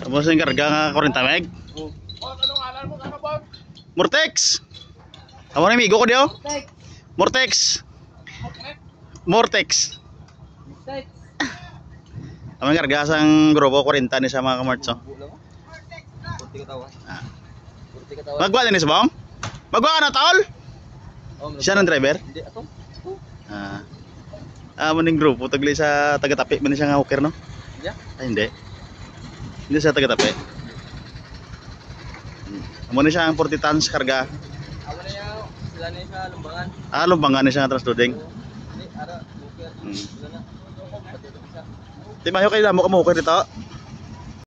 Tapos yung karga nga 40 meg. Oh, anong alam mo ano ba? Mortex. Amo na amigo ko diyo. Mortex. Mortex. Amo karga sang grupo 40 ni sa mga kamartso. Magwa din ni sa bang? Magwa ka na tol? Siya ng driver? Hindi ato. Amo ning grupo tagli sa taga-tapi man siya nga hooker no? Yeah. Ay hindi. Hindi sa taga-tapi. Amo ni siya ang 40 tons karga. Amo na yan, sila na sa lumbangan. Lumbangan ni siya nga transloading. Hindi, ara, hooker. Sila na. Di mayo kayo mo ka hooker dito?